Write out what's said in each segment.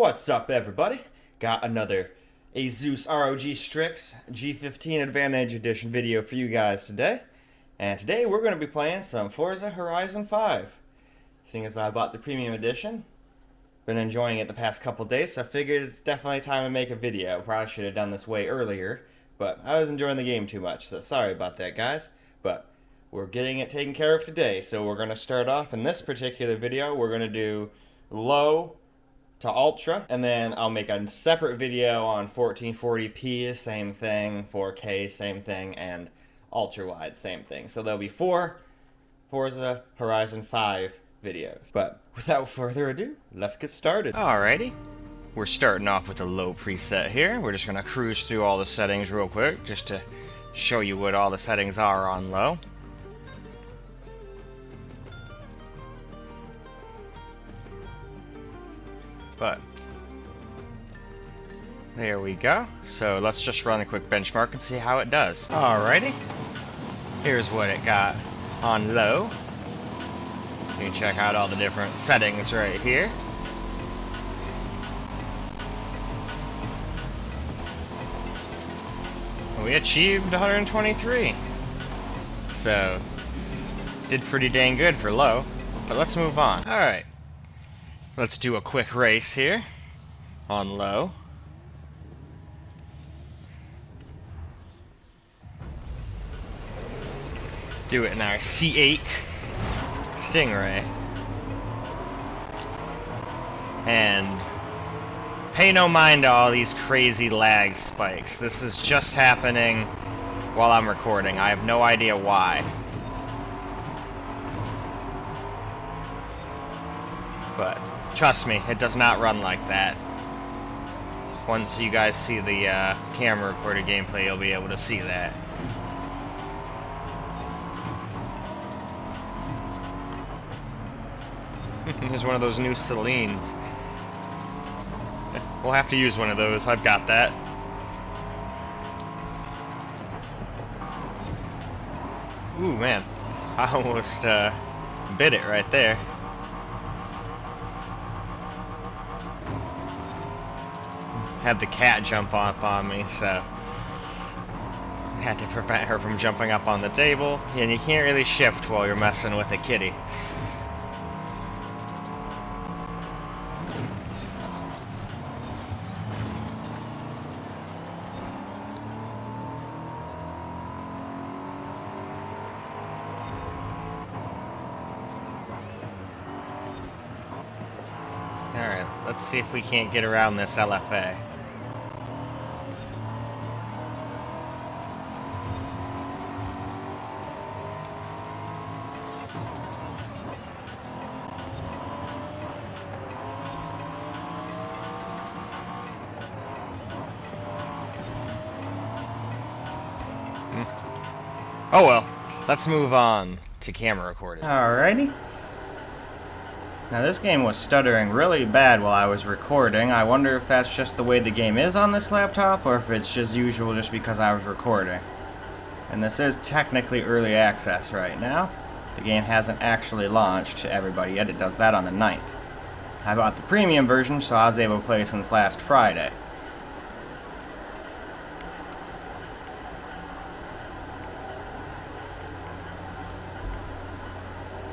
What's up, everybody? Got another ASUS ROG Strix G15 Advantage Edition video for you guys today. And today we're going to be playing some Forza Horizon 5. Seeing as I bought the premium edition, been enjoying it the past couple days, so I figured it's definitely time to make a video. Probably should have done this way earlier, but I was enjoying the game too much, so sorry about that, guys. But we're getting it taken care of today, so we're going to start off in this particular video. We're going to do low to ultra, and then I'll make a separate video on 1440p, same thing, 4K, same thing, and ultra wide, same thing. So there'll be 4 Forza Horizon 5 videos. But without further ado, let's get started. Alrighty, we're starting off with a low preset here. We're just gonna cruise through all the settings real quick, just to show you what all the settings are on low. But there we go. So let's just run a quick benchmark and see how it does. Alrighty, here's what it got on low. You can check out all the different settings right here. We achieved 123. So did pretty dang good for low. But let's move on. Alright. Let's do a quick race here on low. Do it in our C8 Stingray. And pay no mind to all these crazy lag spikes. This is just happening while I'm recording. I have no idea why. But trust me, it does not run like that. Once you guys see the camera recorded gameplay, you'll be able to see that. There's one of those new Celines. We'll have to use one of those, I've got that. Ooh, man. I almost bit it right there. Had the cat jump up on me, so had to prevent her from jumping up on the table. And you can't really shift while you're messing with a kitty. Alright, let's see if we can't get around this LFA. Oh well, let's move on to camera recording. Alrighty. Now this game was stuttering really bad while I was recording. I wonder if that's just the way the game is on this laptop, or if it's just usual just because I was recording. And this is technically early access right now. The game hasn't actually launched to everybody yet. It does that on the 9th. I bought the premium version, so I was able to play since last Friday.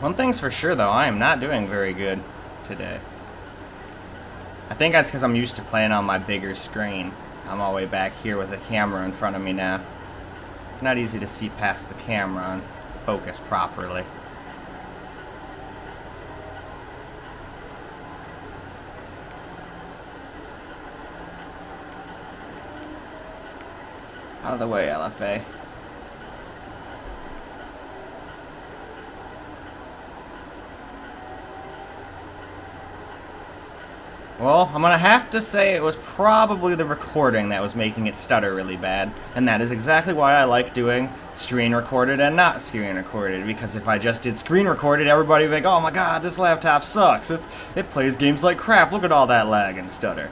One thing's for sure, though, I am not doing very good today. I think that's because I'm used to playing on my bigger screen. I'm all the way back here with the camera in front of me now. It's not easy to see past the camera and focus properly. Out of the way, LFA. Well, I'm gonna have to say it was probably the recording that was making it stutter really bad, and that is exactly why I like doing screen recorded and not screen recorded, because if I just did screen recorded, everybody would be like, oh my god, this laptop sucks, it plays games like crap, look at all that lag and stutter.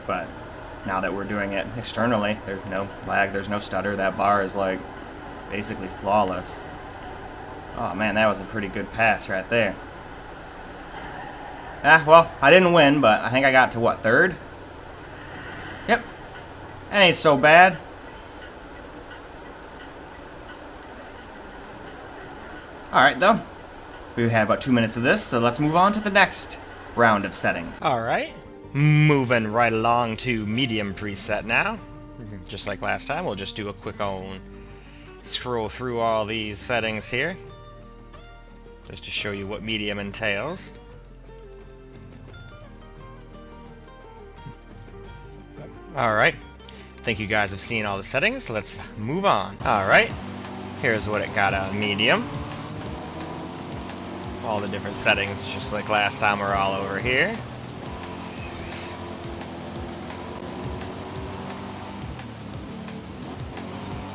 But now that we're doing it externally, there's no lag, there's no stutter, that bar is like basically flawless. Oh man, that was a pretty good pass right there. Well, I didn't win, but I think I got to, what, third? Yep. That ain't so bad. Alright, though. We've had about 2 minutes of this, so let's move on to the next round of settings. Alright. Moving right along to medium preset now. Just like last time, we'll just do a quick own scroll through all these settings here, just to show you what medium entails. Alright, I think you guys have seen all the settings. Let's move on. Alright, here's what it got on medium. All the different settings, just like last time, are all over here.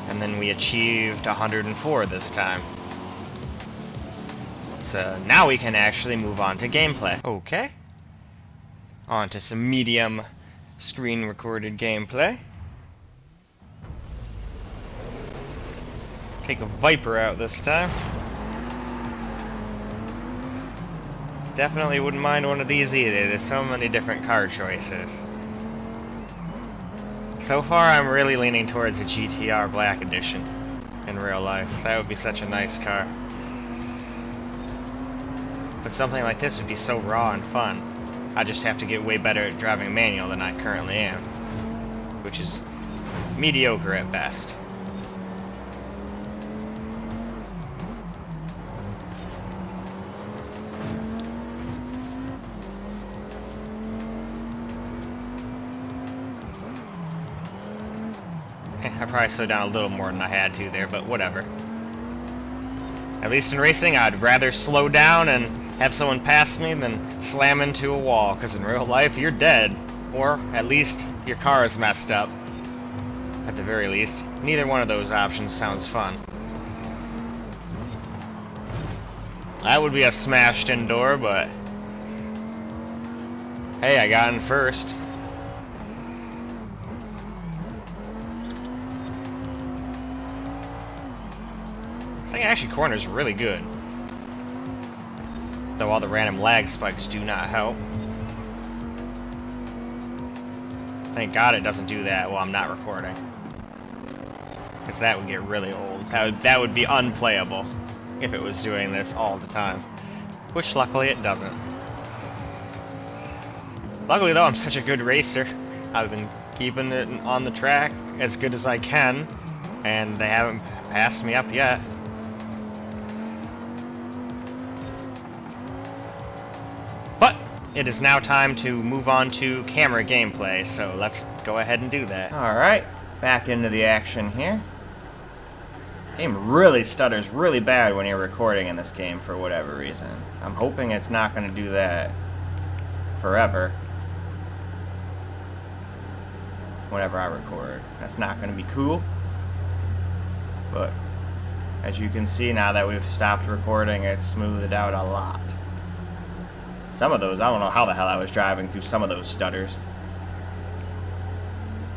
And then we achieved 104 this time. So now we can actually move on to gameplay. Okay. On to some medium screen recorded gameplay. Take a Viper out this time. Definitely wouldn't mind one of these either. There's so many different car choices. So far, I'm really leaning towards a GTR Black Edition in real life. That would be such a nice car. But something like this would be so raw and fun. I just have to get way better at driving manual than I currently am, which is mediocre at best. I probably slowed down a little more than I had to there, but whatever. At least in racing, I'd rather slow down and have someone pass me than slam into a wall, because in real life, you're dead. Or, at least, your car is messed up. At the very least. Neither one of those options sounds fun. That would be a smashed-in door, but... hey, I got in first. I think actually corner's really good. Though all the random lag spikes do not help. Thank God it doesn't do that while I'm not recording. Because that would get really old. That would be unplayable if it was doing this all the time. Which luckily it doesn't. Luckily though, I'm such a good racer. I've been keeping it on the track as good as I can, and they haven't passed me up yet. But it is now time to move on to camera gameplay, so let's go ahead and do that. Alright, back into the action here. Game really stutters really bad when you're recording in this game for whatever reason. I'm hoping it's not going to do that forever. Whenever I record. That's not going to be cool. But as you can see, now that we've stopped recording, it's smoothed out a lot. Some of those, I don't know how the hell I was driving through some of those stutters.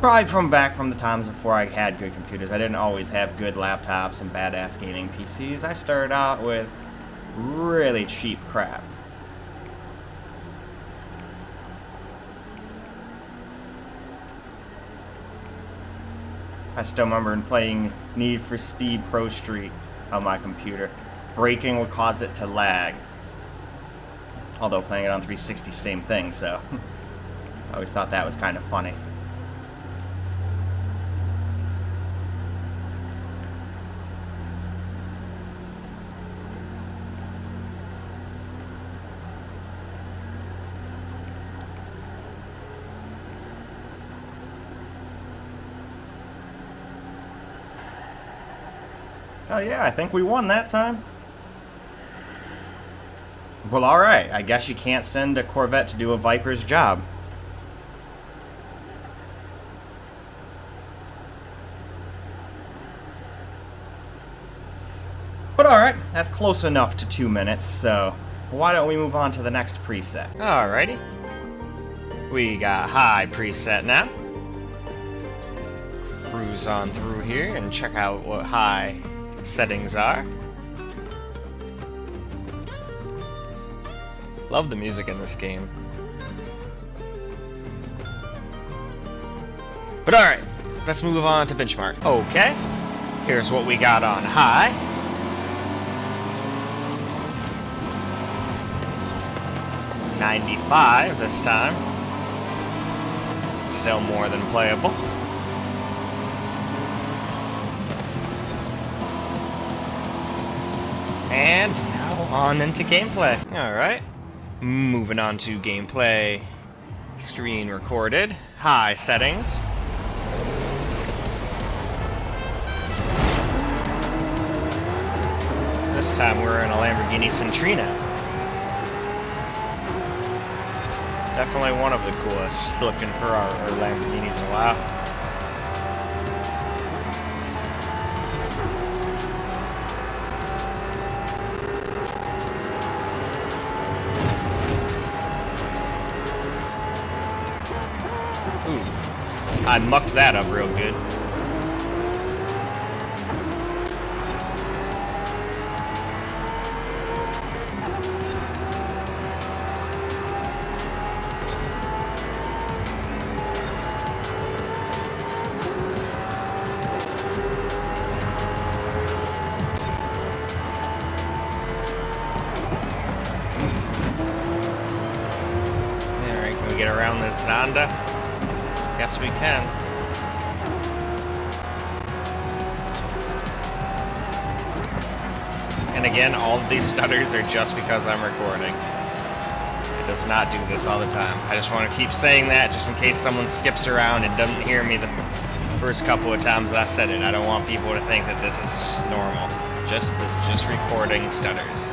Probably back from the times before I had good computers. I didn't always have good laptops and badass gaming PCs. I started out with really cheap crap. I still remember playing Need for Speed Pro Street on my computer. Braking would cause it to lag. Although playing it on 360, same thing, so I always thought that was kind of funny. Oh yeah, I think we won that time. Well, alright, I guess you can't send a Corvette to do a Viper's job. But alright, that's close enough to 2 minutes, so why don't we move on to the next preset? Alrighty. We got high preset now. Cruise on through here and check out what high settings are. Love the music in this game. But alright, let's move on to benchmark. Okay, here's what we got on high. .95 this time. Still more than playable. And now on into gameplay. Alright. Moving on to gameplay. Screen recorded. High settings. This time we're in a Lamborghini Centrino. Definitely one of the coolest looking Lamborghinis in a while. Ooh, I mucked that up real good. Get around this Zonda? Guess we can. And again, all of these stutters are just because I'm recording. It does not do this all the time. I just want to keep saying that just in case someone skips around and doesn't hear me the first couple of times I said it. I don't want people to think that this is just normal. Just recording stutters.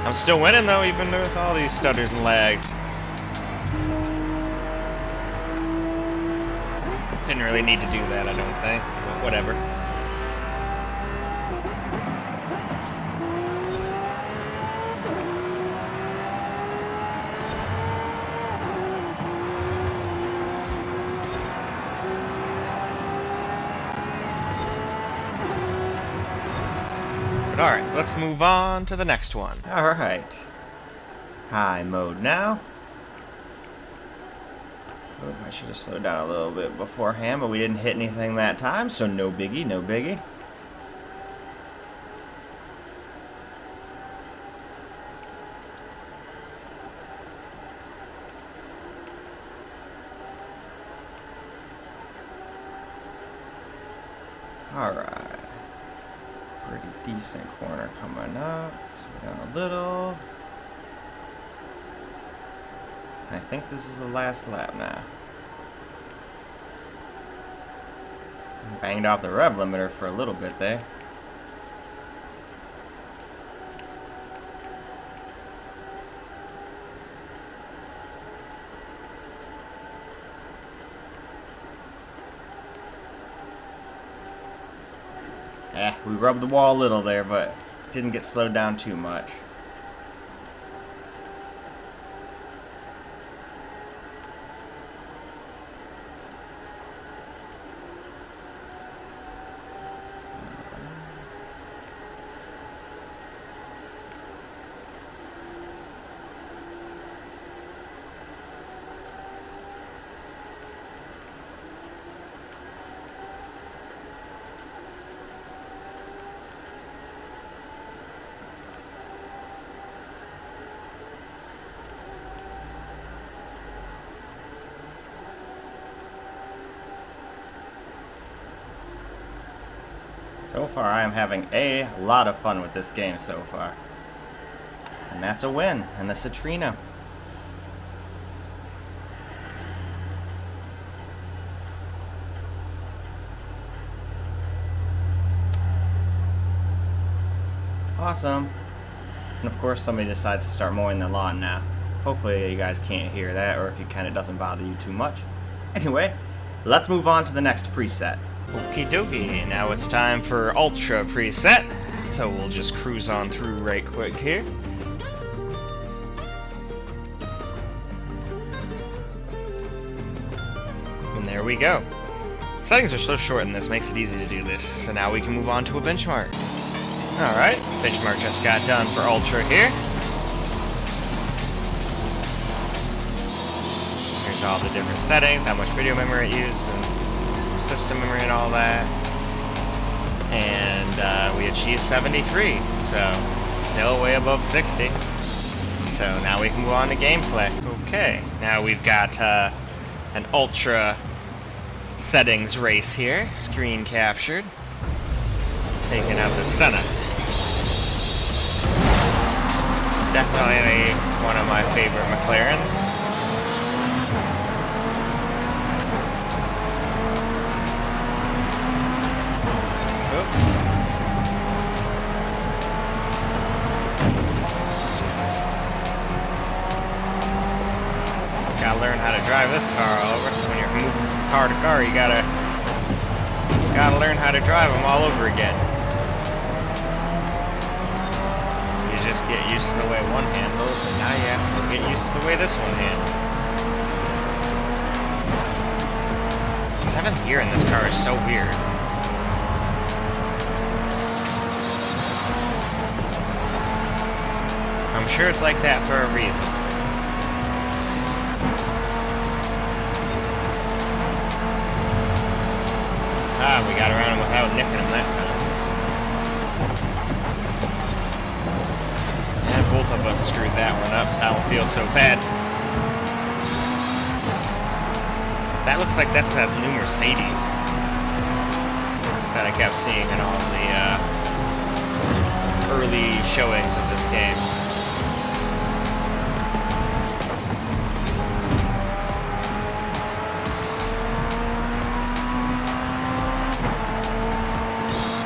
I'm still winning though, even with all these stutters and lags. Didn't really need to do that, I don't think, but whatever. Alright, let's move on to the next one. Alright. High mode now. Oh, I should have slowed down a little bit beforehand, but we didn't hit anything that time, so no biggie, no biggie. Alright. Pretty decent corner coming up. Slow down a little. I think this is the last lap now. Banged off the rev limiter for a little bit there. We rubbed the wall a little there, but didn't get slowed down too much. So far, I am having a lot of fun with this game so far. And that's a win in the Centrino. Awesome. And of course, somebody decides to start mowing the lawn now. Hopefully you guys can't hear that, or if it kind of doesn't bother you too much. Anyway, let's move on to the next preset. Okie dokie, now it's time for Ultra preset, so we'll just cruise on through right quick here. And there we go. Settings are so short in this, makes it easy to do this. So now we can move on to a benchmark. Alright, benchmark just got done for Ultra here. Here's all the different settings, how much video memory it used, and system memory and all that. And we achieved 73, so still way above 60. So now we can move on to gameplay. Okay, now we've got an Ultra settings race here, screen captured. Taking out the Senna. Definitely one of my favorite McLarens. Gotta learn how to drive this car all over. When you're moving from car to car, you gotta learn how to drive them all over again. You just get used to the way one handles, and now you have to get used to the way this one handles. 7th gear in this car is so weird. I'm sure it's like that for a reason. Ah, we got around him without nicking him that time. And both of us screwed that one up, so I don't feel so bad. That looks like that's that new Mercedes that I kept seeing in all the early showings of this game.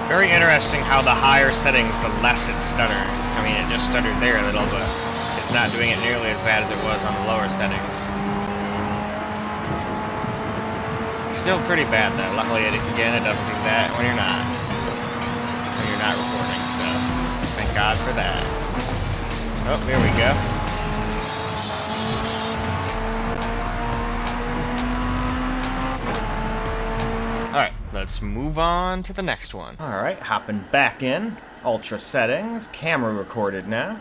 Very interesting how the higher settings, the less it's stuttering. I mean, it just stuttered there a little, but it's not doing it nearly as bad as it was on the lower settings. Still pretty bad though. Luckily, again, it doesn't do that when you're not recording. So, thank God for that. Oh, here we go. Alright, let's move on to the next one. Alright, hopping back in. Ultra settings. Camera recorded now.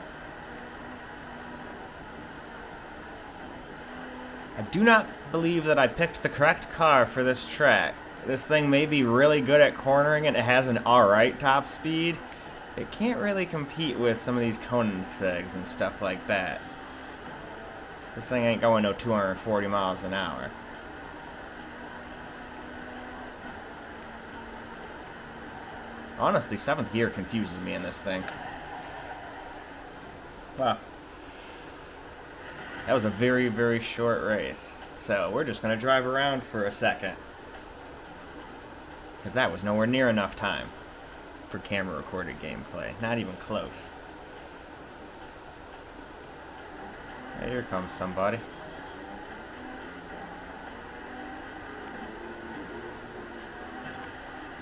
I do not believe that I picked the correct car for this track. This thing may be really good at cornering and it has an alright top speed. It can't really compete with some of these Koenigsegg's and stuff like that. This thing ain't going no 240 miles an hour. Honestly, 7th gear confuses me in this thing. Wow. That was a very, very short race. So, we're just going to drive around for a second. Because that was nowhere near enough time for camera recorded gameplay. Not even close. Hey, here comes somebody.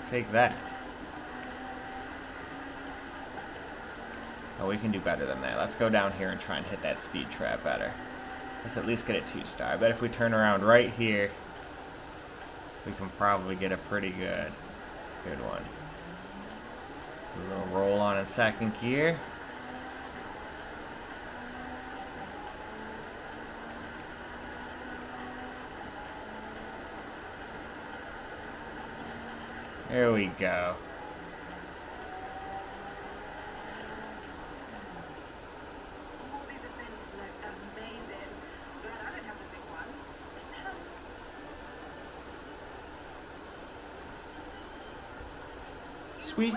Take that. Oh, we can do better than that. Let's go down here and try and hit that speed trap better. Let's at least get a 2-star. I bet if we turn around right here, we can probably get a pretty good one. We're gonna roll on in 2nd gear. There we go. Sweet.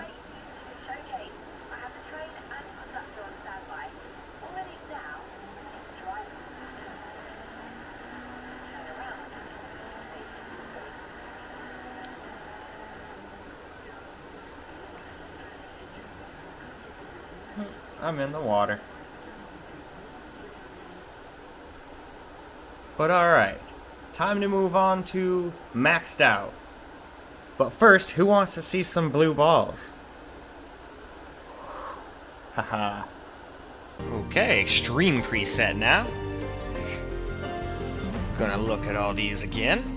I'm in the water. But alright, time to move on to maxed out. But first, who wants to see some blue balls? Haha. Okay, extreme preset now. Gonna look at all these again.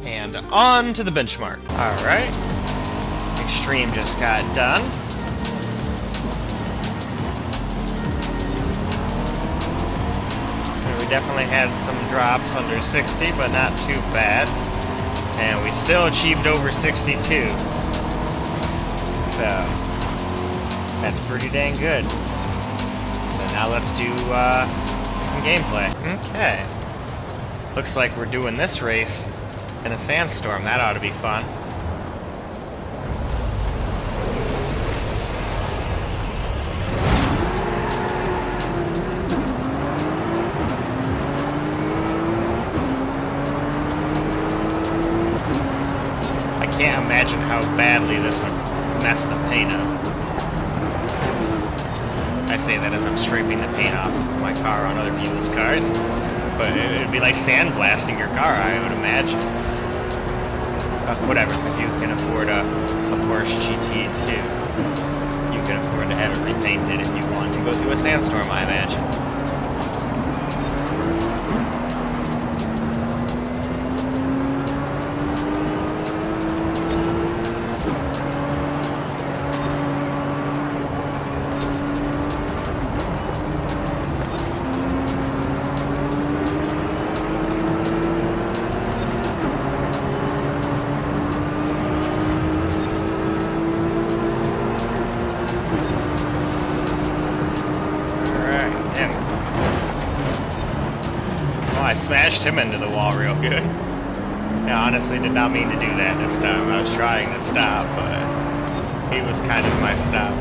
And on to the benchmark. Alright. Extreme just got done. And we definitely had some drops under 60, but not too bad. And we still achieved over 62. So, that's pretty dang good. So now let's do some gameplay. Okay. Looks like we're doing this race in a sandstorm. That ought to be fun. I can't imagine how badly this would mess the paint up. I say that as I'm scraping the paint off my car on other people's cars. But it would be like sandblasting your car, I would imagine. Whatever, if you can afford a Porsche GT2, you can afford to have it repainted if you want to go through a sandstorm, I imagine. I smashed him into the wall real good. I honestly did not mean to do that this time. I was trying to stop, but he was kind of my stop.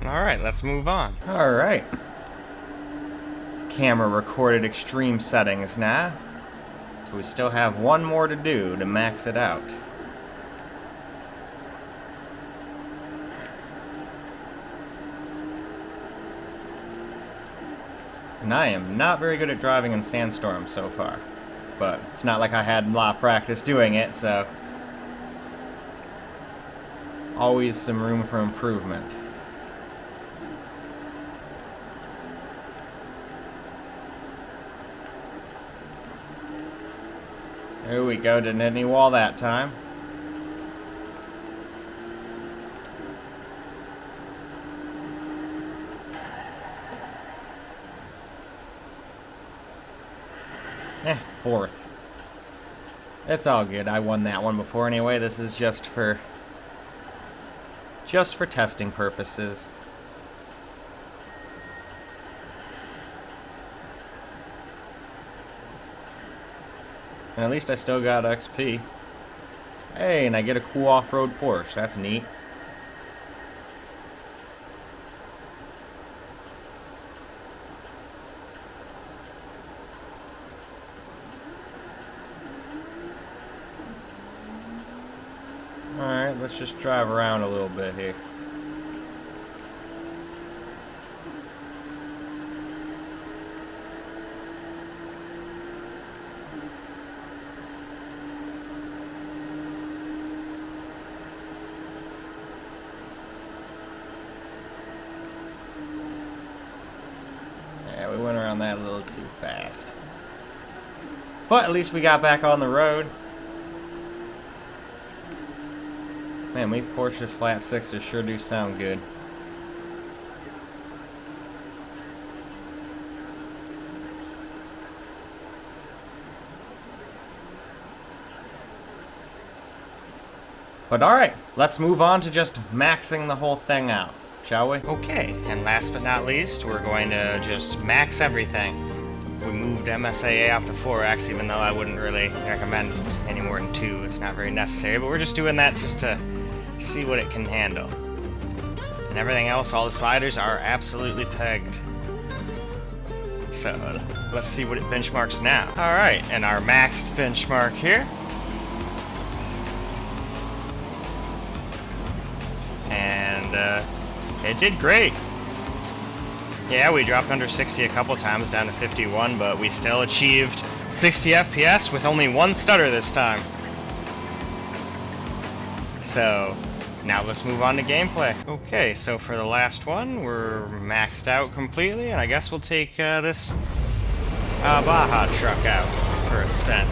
Alright, let's move on. Alright. Camera recorded extreme settings now. So we still have one more to do to max it out. And I am not very good at driving in sandstorms so far. But it's not like I had a lot of practice doing it, so always some room for improvement. There we go, didn't hit any wall that time. Fourth. It's all good. I won that one before anyway. This is just for testing purposes. And at least I still got XP. Hey, and I get a cool off-road Porsche. That's neat. Alright, let's just drive around a little bit here. Yeah, we went around that a little too fast. But at least we got back on the road. Man, we Porsche flat sixes sure do sound good. But alright, let's move on to just maxing the whole thing out, shall we? Okay, and last but not least, we're going to just max everything. We moved MSAA up to 4x, even though I wouldn't really recommend any more than 2. It's not very necessary, but we're just doing that just to see what it can handle. And everything else, all the sliders are absolutely pegged. So let's see what it benchmarks now. Alright, and our maxed benchmark here. And it did great. Yeah, we dropped under 60 a couple times, down to 51, but we still achieved 60 FPS with only one stutter this time. So now let's move on to gameplay. Okay, so for the last one, we're maxed out completely, and I guess we'll take this Baja truck out for a spin.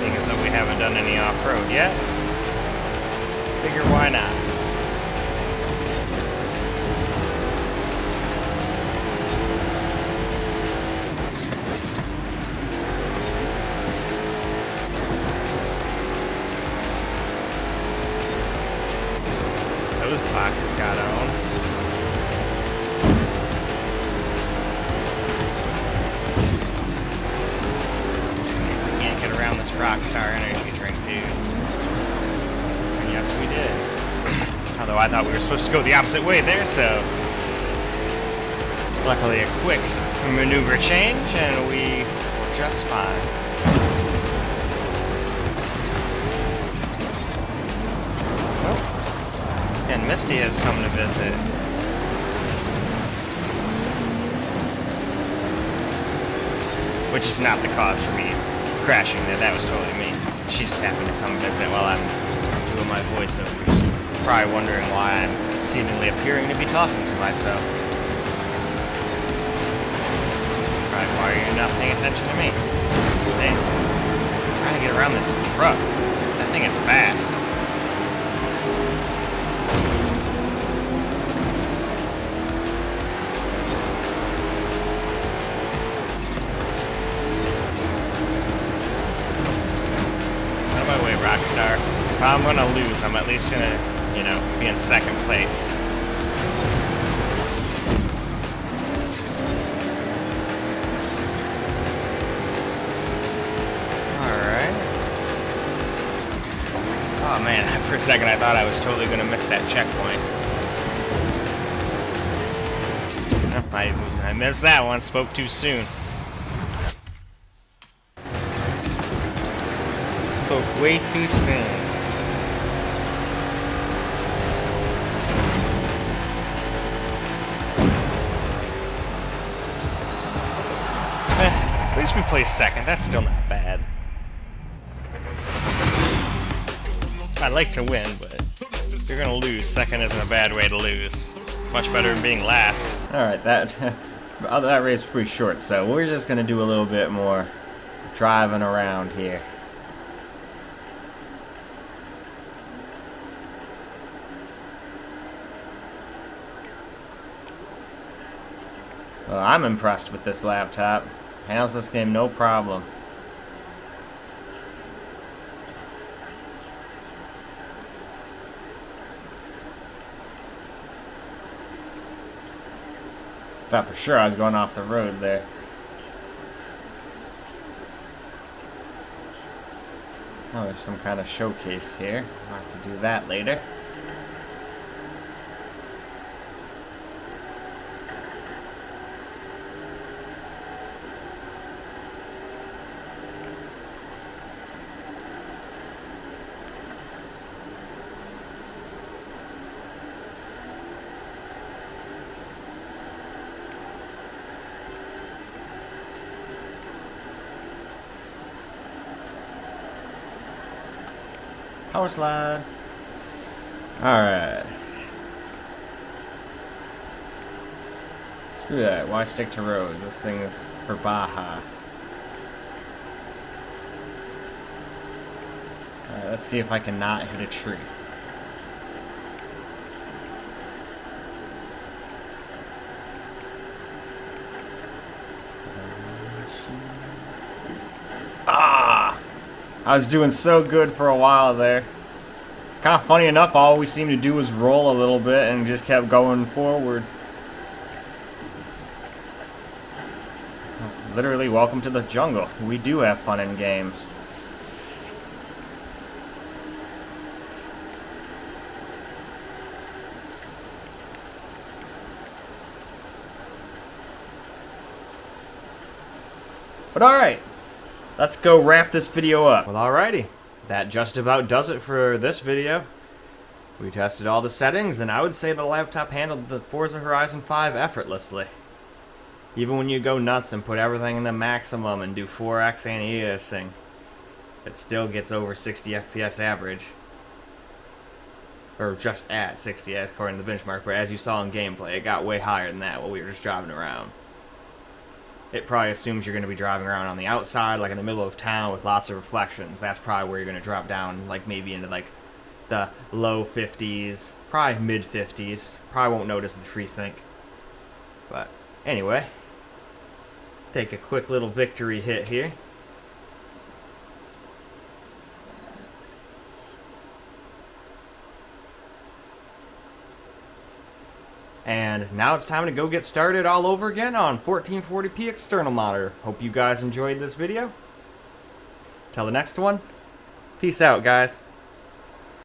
Seeing as though we haven't done any off-road yet, figure why not. Those boxes got on. See if we can't get around this Rockstar energy drink, dude. And yes, we did. Although I thought we were supposed to go the opposite way there, so luckily a quick maneuver change, and we were just fine. And Misty has come to visit. Which is not the cause for me crashing there. That was totally me. She just happened to come visit while I'm doing my voiceovers. Probably wondering why I'm seemingly appearing to be talking to myself. Probably why are you not paying attention to me? Damn. I'm trying to get around this truck. That thing is fast. Rockstar. If I'm gonna lose, I'm at least gonna, you know, be in second place. Alright. Oh man, for a second I thought I was totally gonna miss that checkpoint. Nope, I missed that one, spoke too soon. Spoke way too soon. At least we placed second. That's still not bad. I'd like to win, but if you're gonna lose, second isn't a bad way to lose. Much better than being last. Alright, that race was pretty short, so we're just gonna do a little bit more driving around here. Well, I'm impressed with this laptop. Handles this game no problem. Thought for sure I was going off the road there. Oh, there's some kind of showcase here. I'll have to do that later. Power slide. Alright. Screw that. Why stick to roads? This thing is for Baja. Alright, let's see if I can not hit a tree. Ah! I was doing so good for a while there. Kind of funny enough, all we seemed to do was roll a little bit and just kept going forward. literally welcome to the jungle. We do have fun in games. But alright, let's go wrap this video up. Well, alrighty, that just about does it for this video. We tested all the settings, and I would say the laptop handled the Forza Horizon 5 effortlessly. Even when you go nuts and put everything in the maximum and do 4x anti-aliasing, it still gets over 60 FPS average. Or just at 60 according to the benchmark, but as you saw in gameplay, it got way higher than that while we were just driving around. It probably assumes you're going to be driving around on the outside, like in the middle of town with lots of reflections. That's probably where you're going to drop down, like maybe into like the low 50s, probably mid 50s. Probably won't notice the FreeSync. But anyway, take a quick little victory hit here. And now it's time to go get started all over again on 1440p external monitor. Hope you guys enjoyed this video. Till the next one, peace out, guys.